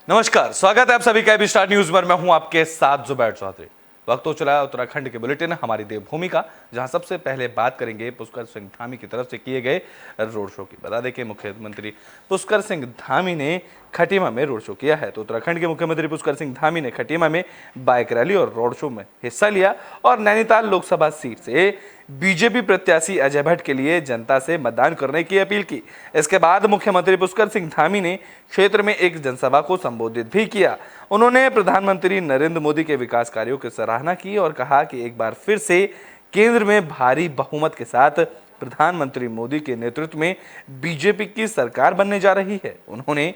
नमस्कार, स्वागत है आप सभी का एबी स्टार न्यूज पर। मैं हूं आपके साथ जुबैर चौधरी। वक्त हो चला है उत्तराखंड के बुलेटिन हमारी देवभूमि का, जहां सबसे पहले बात करेंगे पुष्कर सिंह धामी की तरफ से किए गए रोड शो की। बता दें कि मुख्यमंत्री पुष्कर सिंह धामी ने खटीमा में रोड शो किया है। तो उत्तराखंड के मुख्यमंत्री पुष्कर सिंह धामी ने खटीमा में बाइक रैली और रोड शो में हिस्सा लिया और नैनीताल लोकसभा सीट से बीजेपी प्रत्याशी अजय भट्ट के लिए जनता से मतदान करने की अपील की। इसके बाद मुख्यमंत्री पुष्कर सिंह धामी ने क्षेत्र में एक जनसभा को संबोधित भी किया। उन्होंने प्रधानमंत्री नरेंद्र मोदी के विकास कार्यों की सराहना की और कहा कि एक बार फिर से केंद्र में भारी बहुमत के साथ प्रधानमंत्री मोदी के नेतृत्व में बीजेपी की सरकार बनने जा रही है। उन्होंने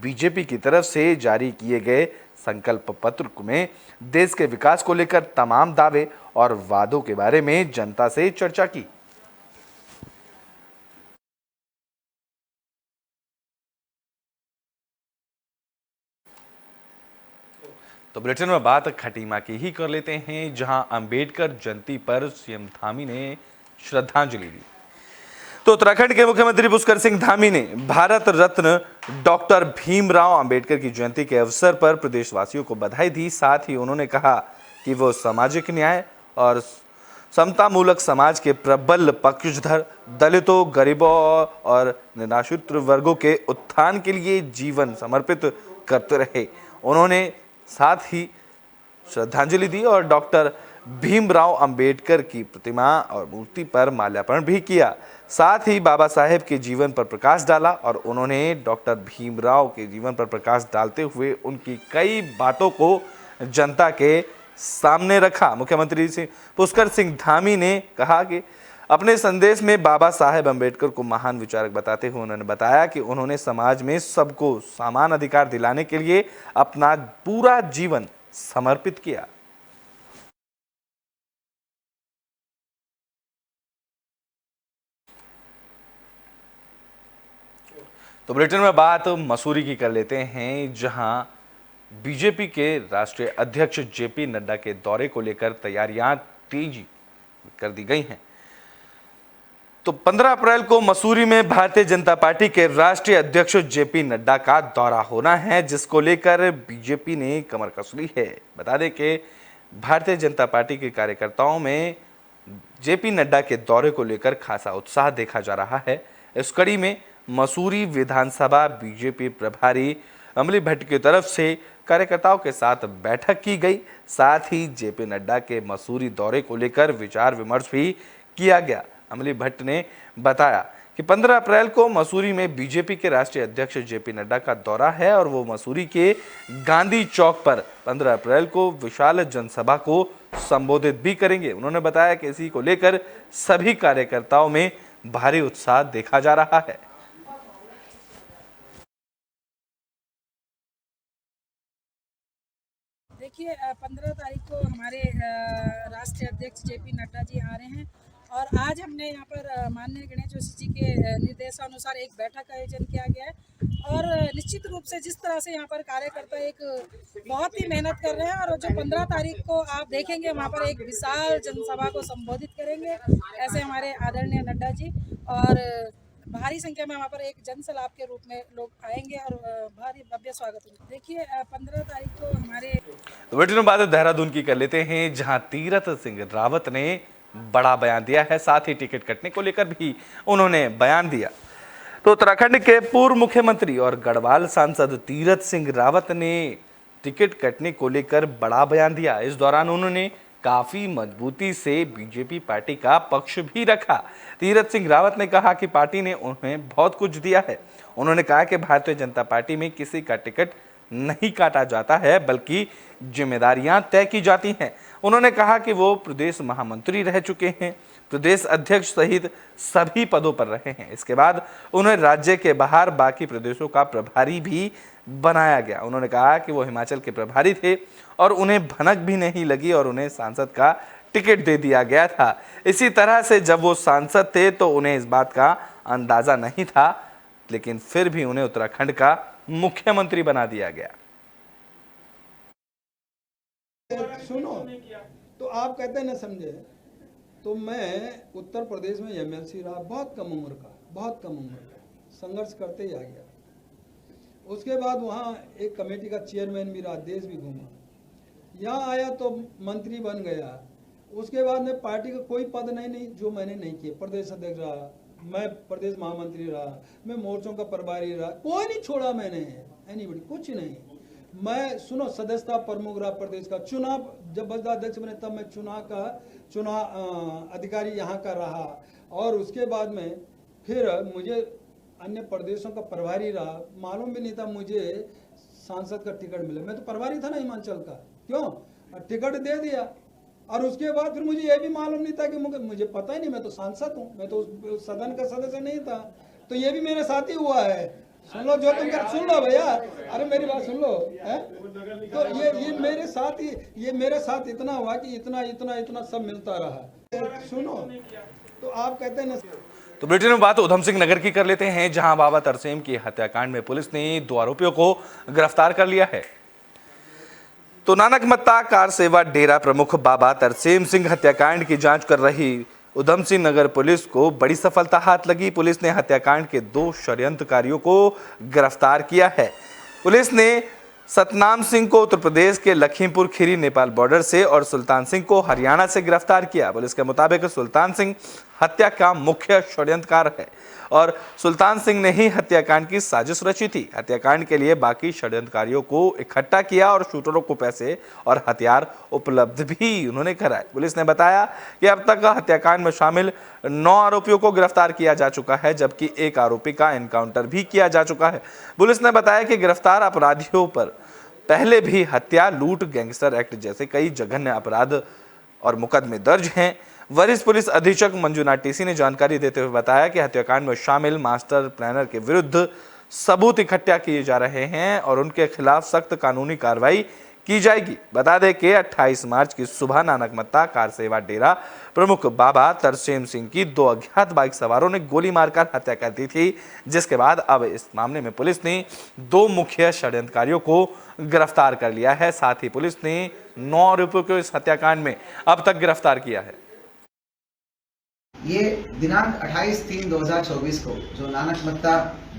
बीजेपी की तरफ से जारी किए गए संकल्प पत्र में देश के विकास को लेकर तमाम दावे और वादों के बारे में जनता से चर्चा की। तो बुलेटिन में बात खटीमा की ही कर लेते हैं, जहां अंबेडकर जयंती पर सीएम धामी ने श्रद्धांजलि दी। तो उत्तराखंड के मुख्यमंत्री पुष्कर सिंह धामी ने भारत रत्न डॉक्टर भीमराव अंबेडकर की जयंती के अवसर पर प्रदेशवासियों को बधाई दी। साथ ही उन्होंने कहा कि वो सामाजिक न्याय और समतामूलक समाज के प्रबल पक्षधर, दलितों, गरीबों और निराश्रित वर्गों के उत्थान के लिए जीवन समर्पित करते रहे। उन्होंने साथ ही श्रद्धांजलि दी और डॉक्टर भीमराव अंबेडकर की प्रतिमा और मूर्ति पर माल्यार्पण भी किया। साथ ही बाबा साहेब के जीवन पर प्रकाश डाला और उन्होंने डॉक्टर भीमराव के जीवन पर प्रकाश डालते हुए उनकी कई बातों को जनता के सामने रखा। मुख्यमंत्री पुष्कर सिंह धामी ने कहा कि अपने संदेश में बाबा साहेब अंबेडकर को महान विचारक बताते हुए उन्होंने बताया कि उन्होंने समाज में सबको समान अधिकार दिलाने के लिए अपना पूरा जीवन समर्पित किया। तो बुलेटिन में बात मसूरी की कर लेते हैं, जहां बीजेपी के राष्ट्रीय अध्यक्ष जेपी नड्डा के दौरे को लेकर तैयारियां तेजी कर दी गई हैं। तो 15 अप्रैल को मसूरी में भारतीय जनता पार्टी के राष्ट्रीय अध्यक्ष जेपी नड्डा का दौरा होना है, जिसको लेकर बीजेपी ने कमर कस ली है। बता दें कि भारतीय जनता पार्टी के कार्यकर्ताओं में जेपी नड्डा के दौरे को लेकर खासा उत्साह देखा जा रहा है। इस कड़ी में मसूरी विधानसभा बीजेपी प्रभारी अमली भट्ट की तरफ से कार्यकर्ताओं के साथ बैठक की गई। साथ ही जेपी नड्डा के मसूरी दौरे को लेकर विचार विमर्श भी किया गया। अमली भट्ट ने बताया कि 15 अप्रैल को मसूरी में बीजेपी के राष्ट्रीय अध्यक्ष जेपी नड्डा का दौरा है और वो मसूरी के गांधी चौक पर 15 अप्रैल को विशाल जनसभा को संबोधित भी करेंगे। उन्होंने बताया कि इसी को लेकर सभी कार्यकर्ताओं में भारी उत्साह देखा जा रहा है। देखिए 15 तारीख को हमारे राष्ट्रीय अध्यक्ष जेपी नड्डा जी आ रहे हैं और आज हमने यहाँ पर माननीय गणेश जोशी जी के निर्देशानुसार एक बैठक का आयोजन किया गया है और निश्चित रूप से जिस तरह से यहाँ पर कार्यकर्ता एक बहुत ही मेहनत कर रहे हैं और जो 15 तारीख को आप देखेंगे वहाँ पर एक विशाल जनसभा को संबोधित करेंगे ऐसे हमारे आदरणीय नड्डा जी, और भारी संख्या में वहाँ पर एक जनसलाप के रूप में लोग आएंगे और भारी भव्य स्वागत होगा। देखिए 15 तारीख को हमारे बुलेटिन में बात देहरादून की कर लेते हैं, जहां तीरथ सिंह रावत ने बड़ा बयान दिया है। साथ ही टिकट कटने को लेकर भी उन्होंने बयान दिया। तो उत्तराखंड के पूर्व मुख्यमंत्री और गढ़वाल सांसद तीरथ सिंह रावत ने टिकट कटने को लेकर बड़ा बयान दिया। इस दौरान उन्होंने काफी मजबूती से बीजेपी पार्टी का पक्ष भी रखा। तीरथ सिंह रावत ने कहा कि पार्टी ने उन्हें बहुत कुछ दिया है। उन्होंने कहा कि भारतीय जनता पार्टी में किसी का टिकट नहीं काटा जाता है, बल्कि जिम्मेदारियां तय की जाती हैं। उन्होंने कहा कि वो प्रदेश महामंत्री रह चुके हैं, प्रदेश अध्यक्ष सहित सभी पदों पर रहे हैं। इसके बाद उन्हें राज्य के बाहर बाकी प्रदेशों का प्रभारी भी बनाया गया। उन्होंने कहा कि वो हिमाचल के प्रभारी थे और उन्हें भनक भी नहीं लगी और उन्हें सांसद का टिकट दे दिया गया था। इसी तरह से जब वो सांसद थे तो उन्हें इस बात का अंदाजा नहीं था, लेकिन फिर भी उन्हें उत्तराखंड का मुख्यमंत्री बना दिया गया। सुनो तो आप कहते न समझे, तो मैं उत्तर प्रदेश में एमएलसी रहा, बहुत कम उम्र का संघर्ष करते ही आ गया। उसके बाद वहाँ एक कमेटी का चेयरमैन भी रहा, देश भी घूमा, यहाँ आया तो मंत्री बन गया। उसके बाद में पार्टी का कोई पद नहीं जो मैंने नहीं किया। प्रदेश अध्यक्ष रहा, मैं प्रदेश महामंत्री रहा, मैं मोर्चों का प्रभारी रहा, कोई नहीं छोड़ा मैंने, एनीबॉडी, कुछ नहीं। मैं सुनो सदस्यता प्रमुख रहा प्रदेश का, चुनाव जब बजदा अध्यक्ष बने तब मैं चुनाव अधिकारी यहाँ का रहा, और उसके बाद में फिर मुझे अन्य प्रदेशों का प्रभारी रहा। मालूम भी नहीं था मुझे सांसद का टिकट मिले, मैं तो प्रभारी था ना हिमाचल का, क्यों टिकट दे दिया। और उसके बाद फिर मुझे ये भी मालूम नहीं था कि मुझे पता ही नहीं, मैं तो सांसद हूँ, मैं तो उस सदन का सदस्य नहीं था। तो ये भी मेरे साथ ही हुआ है। सुन लो जो तुम कर, सुन लो भैया, अरे मेरी बात सुन लो, है? तो ये मेरे साथ इतना हुआ कि इतना सब मिलता रहा। सुनो, तो आप कहते हैं ना। तो बुलेटिन में बात उधम सिंह नगर की कर लेते हैं, जहां बाबा तरसेम की हत्याकांड में पुलिस ने 2 आरोपियों को गिरफ्तार कर लिया है। तो नानकमत्ता कार सेवा डेरा प्रमुख बाबा तरसेम सिंह हत्याकांड की जांच कर रही उधम सिंह नगर पुलिस को बड़ी सफलता हाथ लगी। पुलिस ने हत्याकांड के 2 षड्यंत्रकारियों को गिरफ्तार किया है। पुलिस ने सतनाम सिंह को उत्तर प्रदेश के लखीमपुर खीरी नेपाल बॉर्डर से और सुल्तान सिंह को हरियाणा से गिरफ्तार किया। पुलिस के मुताबिक सुल्तान सिंह हत्या का मुख्य षड्यंत्रकार है और सुल्तान सिंह ने ही हत्याकांड की साजिश रची थी। हत्याकांड के लिए बाकी षड्यंत्रकारियों को इकट्ठा किया और शूटरों को पैसे और हथियार उपलब्ध भी उन्होंने कराए। पुलिस ने बताया कि अब तक हत्याकांड में शामिल 9 आरोपियों को गिरफ्तार किया जा चुका है, जबकि 1 आरोपी का एनकाउंटर भी किया जा चुका है। पुलिस ने बताया कि गिरफ्तार अपराधियों पर पहले भी हत्या, लूट, गैंगस्टर एक्ट जैसे कई जघन्य अपराध और मुकदमे दर्ज हैं। वरिष्ठ पुलिस अधीक्षक मंजुनाथ टीसी ने जानकारी देते हुए बताया कि हत्याकांड में शामिल मास्टर प्लानर के विरुद्ध सबूत इकट्ठा किए जा रहे हैं और उनके खिलाफ सख्त कानूनी कार्रवाई की जाएगी। बता दें कि 28 मार्च की सुबह नानकमत्ता कार सेवा डेरा प्रमुख बाबा तरसेम सिंह की 2 अज्ञात बाइक सवारों ने गोली मारकर हत्या कर दी थी, जिसके बाद अब इस मामले में पुलिस ने 2 मुख्य षड्यंत्रकारियों को गिरफ्तार कर लिया है। साथ ही पुलिस ने 9 आरोपियों को इस हत्याकांड में अब तक गिरफ्तार किया है। ये दिनांक 28/3/2024 को जो नानकमत्ता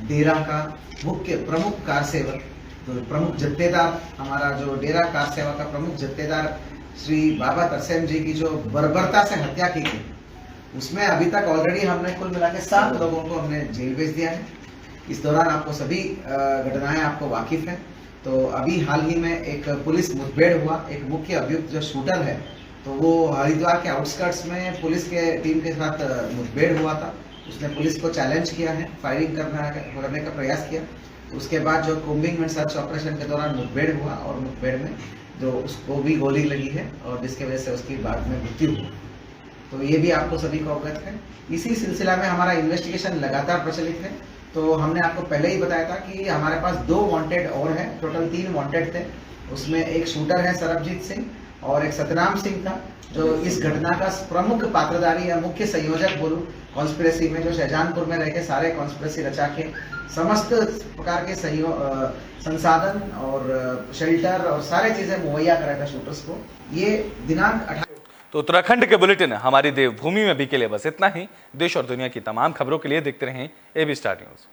डेरा का मुख्य प्रमुख कार सेवक, तो प्रमुख जत्थेदार, हमारा जो डेरा कार सेवा का प्रमुख जत्थेदार श्री बाबा तरसेम जी की जो बर्बरता से हत्या की थी, उसमें अभी तक ऑलरेडी हमने कुल मिला के 7 लोगों को हमने जेल भेज दिया है। इस दौरान आपको सभी घटनाएं आपको वाकिफ हैं। तो अभी हाल ही में एक पुलिस मुठभेड़ हुआ, एक मुख्य अभियुक्त जो शूटर है, तो वो हरिद्वार के आउटस्कर्ट्स में पुलिस के टीम के साथ मुठभेड़ हुआ था। उसने पुलिस को चैलेंज किया है, फायरिंग करने का प्रयास किया। तो उसके बाद जो कोम्बिंग एंड सर्च ऑपरेशन के दौरान मुठभेड़ हुआ और मुठभेड़ में जो उसको भी गोली लगी है और जिसके वजह से उसकी बाद में मृत्यु हुई। तो ये भी आपको सभी को अवगत है। इसी सिलसिला में हमारा इन्वेस्टिगेशन लगातार प्रचलित है। तो हमने आपको पहले ही बताया था कि हमारे पास 2 वांटेड और हैं, टोटल 3 वांटेड थे। उसमें एक शूटर है सरबजीत सिंह और एक सतनाम सिंह था, जो इस घटना का प्रमुख पात्रधारी या मुख्य संयोजक बोलूं कॉन्स्पिरेसी में, जो शाहजहानपुर में रह के सारे कॉन्स्पिरेसी रचा के समस्त प्रकार के संसाधन और शेल्टर और सारे चीजें मुहैया कराया था शूटर्स को। ये दिनांक 18। तो उत्तराखंड के बुलेटिन हमारी देवभूमि में भी के लिए बस इतना ही। देश और दुनिया की तमाम खबरों के लिए देखते रहें AB स्टार न्यूज।